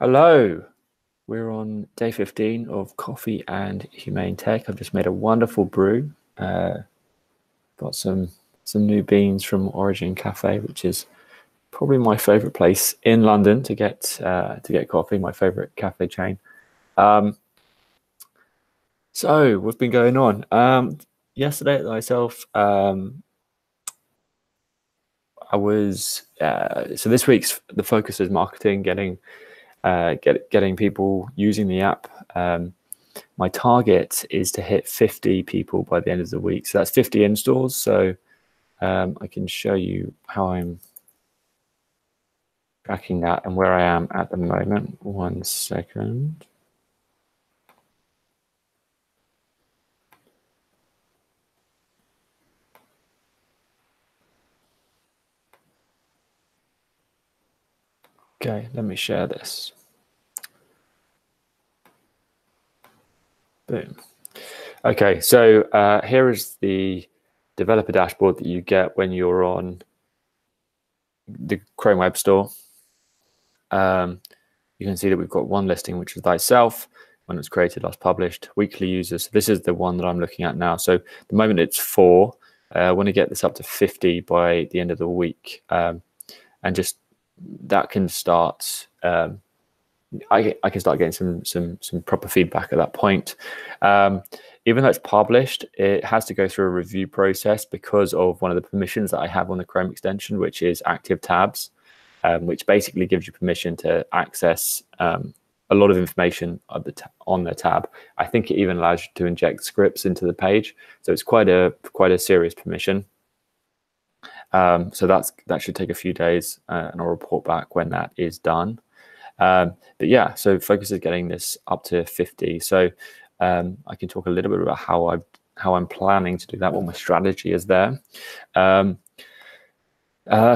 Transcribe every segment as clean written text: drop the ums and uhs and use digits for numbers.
Hello, we're on day 15 of Coffee and Humane Tech. I've just made a wonderful brew. Got some new beans from Origin Cafe, which is probably my favorite place in London to get coffee. My favorite cafe chain. Um, so what's been going on? Yesterday myself, I was so this week's the focus is marketing, getting people using the app. My target is to hit 50 people by the end of the week. So that's 50 installs. So I can show you how I'm tracking that and where I am at the moment. 1 second. Okay, let me share this. Boom. Okay, so here is the developer dashboard that you get when you're on the Chrome Web Store. You can see that we've got one listing, which is thyself, when it was created, last published, weekly users. So this is the one that I'm looking at now. So at the moment it's 4. I want to get this up to 50 by the end of the week. And just that can start, I can start getting some proper feedback at that point. Even though it's published, it has to go through a review process because of one of the permissions that I have on the Chrome extension, which is active tabs. Which basically gives you permission to access a lot of information on the tab. I think it even allows you to inject scripts into the page, so it's quite a serious permission. So that should take a few days, and I'll report back when that is done. But yeah, so focus is getting this up to 50. So I can talk a little bit about how I'm planning to do that, what my strategy is there.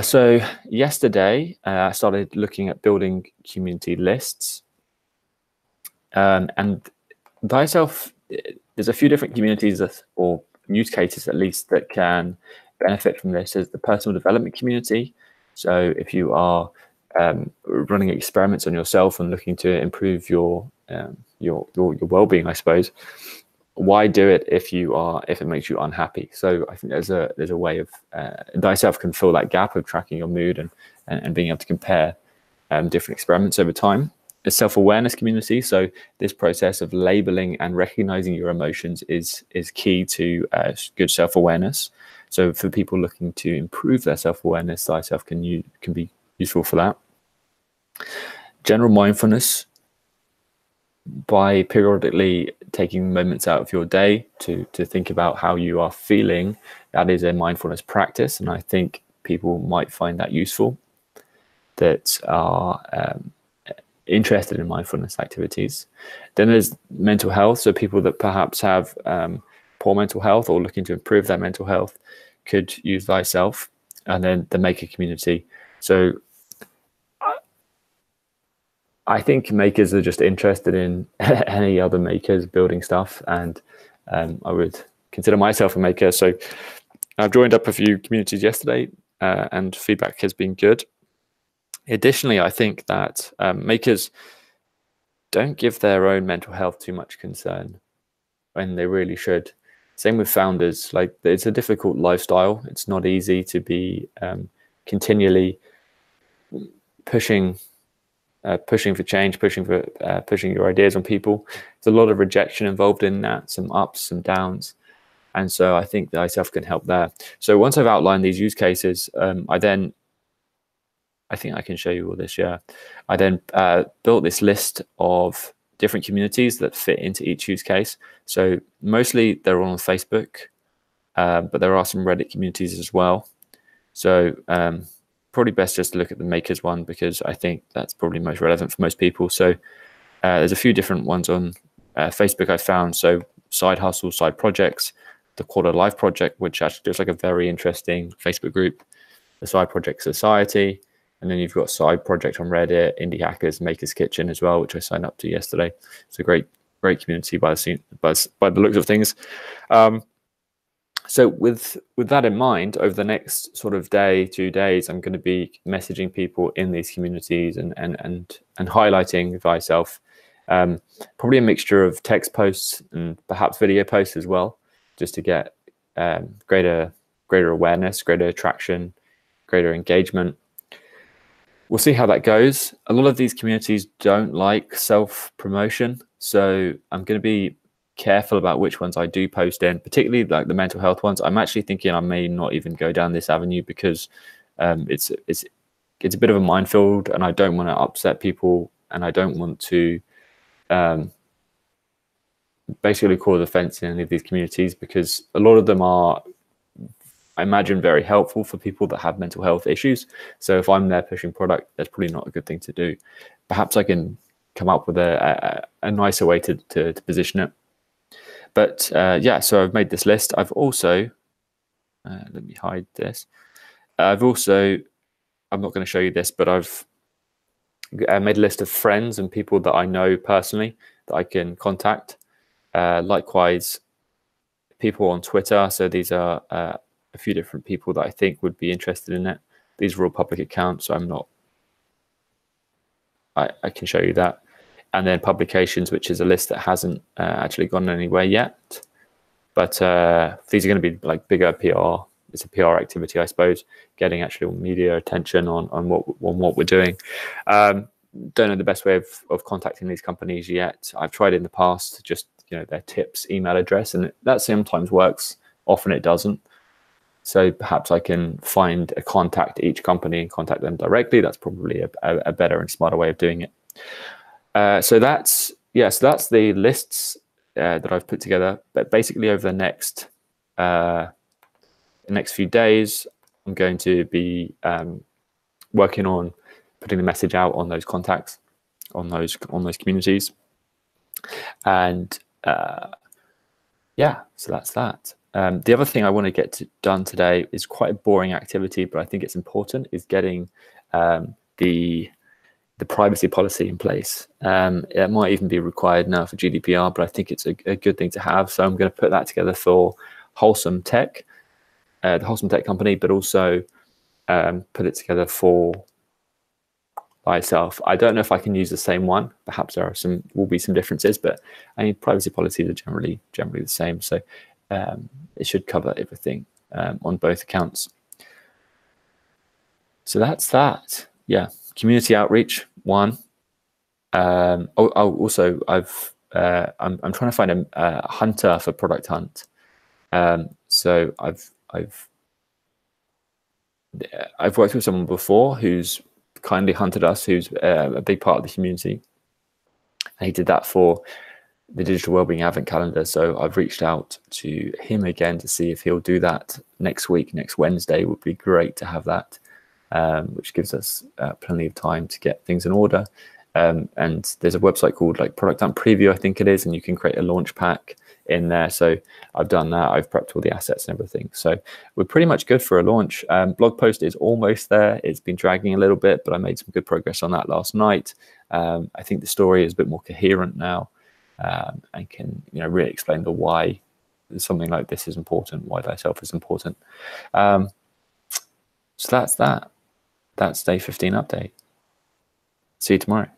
So yesterday, I started looking at building community lists. And thyself, there's a few different communities or use cases at least that can benefit from this. Is the personal development community. So if you are running experiments on yourself and looking to improve your well-being, I suppose, why do it if it makes you unhappy? So I think there's a way of thyself can fill that gap of tracking your mood and being able to compare different experiments over time. A self-awareness community. So this process of labeling and recognizing your emotions is key to good self-awareness. So for people looking to improve their self-awareness, thyself can be useful for that. General mindfulness, by periodically taking moments out of your day to think about how you are feeling, that is a mindfulness practice, and I think people might find that useful, that are interested in mindfulness activities. Then there's mental health, so people that perhaps have poor mental health or looking to improve their mental health could use thyself. And then the maker community. So I think makers are just interested in any other makers building stuff, and I would consider myself a maker. So I've joined up a few communities yesterday, and feedback has been good. Additionally, I think that makers don't give their own mental health too much concern when they really should. Same with founders. Like, it's a difficult lifestyle. It's not easy to be continually pushing for change, pushing your ideas on people. There's a lot of rejection involved in that, some ups, some downs. And so I think that thyself can help there. So once I've outlined these use cases, I think I can show you all this, yeah. I then built this list of different communities that fit into each use case. So mostly they're all on Facebook, but there are some Reddit communities as well. So probably best just to look at the makers one, because I think that's probably most relevant for most people. So there's a few different ones on Facebook I found. So side hustles, side projects, the Quarter Life Project, which actually looks like a very interesting Facebook group, the Side Project Society, and then you've got Side Project on Reddit, Indie Hackers, Maker's Kitchen as well, which I signed up to yesterday. It's a great community by the looks of things. So with that in mind, over the next sort of day, 2 days, I'm going to be messaging people in these communities and highlighting thyself. Probably a mixture of text posts and perhaps video posts as well, just to get greater awareness, greater attraction, greater engagement. We'll see how that goes. A lot of these communities don't like self-promotion, so I'm going to be careful about which ones I do post in, particularly like the mental health ones. I'm actually thinking I may not even go down this avenue because it's a bit of a minefield, and I don't want to upset people, and I don't want to basically cause offense in any of these communities, because a lot of them are, I imagine, very helpful for people that have mental health issues. So if I'm there pushing product, that's probably not a good thing to do. Perhaps I can come up with a nicer way to position it. But yeah, so I've made this list. I've also, let me hide this. I've also, I'm not going to show you this, but I've made a list of friends and people that I know personally that I can contact. Likewise, people on Twitter. So these are a few different people that I think would be interested in it. These are all public accounts, so I'm not, I can show you that. And then publications, which is a list that hasn't actually gone anywhere yet. But these are going to be like bigger PR. It's a PR activity, I suppose, getting actual media attention on what we're doing. Don't know the best way of contacting these companies yet. I've tried in the past, just their tips email address, and that sometimes works. Often it doesn't. So perhaps I can find a contact at each company and contact them directly. That's probably a better and smarter way of doing it. So that's the lists that I've put together. But basically, over the next few days, I'm going to be working on putting the message out on those contacts, on those communities, and yeah, so that's that. The other thing I want to get done today is quite a boring activity, but I think it's important, is getting the privacy policy in place. It might even be required now for GDPR, but I think it's a good thing to have. So I'm going to put that together for Wholesome Tech, the Wholesome Tech company, but also put it together for myself. I don't know if I can use the same one. Perhaps will be some differences, but I mean, privacy policies are generally the same. So it should cover everything on both accounts. So that's that. Yeah. Community outreach, one. Also, I'm trying to find a hunter for Product Hunt. So I've worked with someone before who's kindly hunted us, who's a big part of the community, and he did that for the Digital Wellbeing Advent Calendar. So I've reached out to him again to see if he'll do that next week. Next Wednesday would be great to have that. Which gives us plenty of time to get things in order. And there's a website called like Product Hunt Preview, I think it is, and you can create a launch pack in there. So I've done that. I've prepped all the assets and everything. So we're pretty much good for a launch. Blog post is almost there. It's been dragging a little bit, but I made some good progress on that last night. I think the story is a bit more coherent now, and can really explain the why something like this is important, why thyself is important. So that's that. That's day 15 update. See you tomorrow.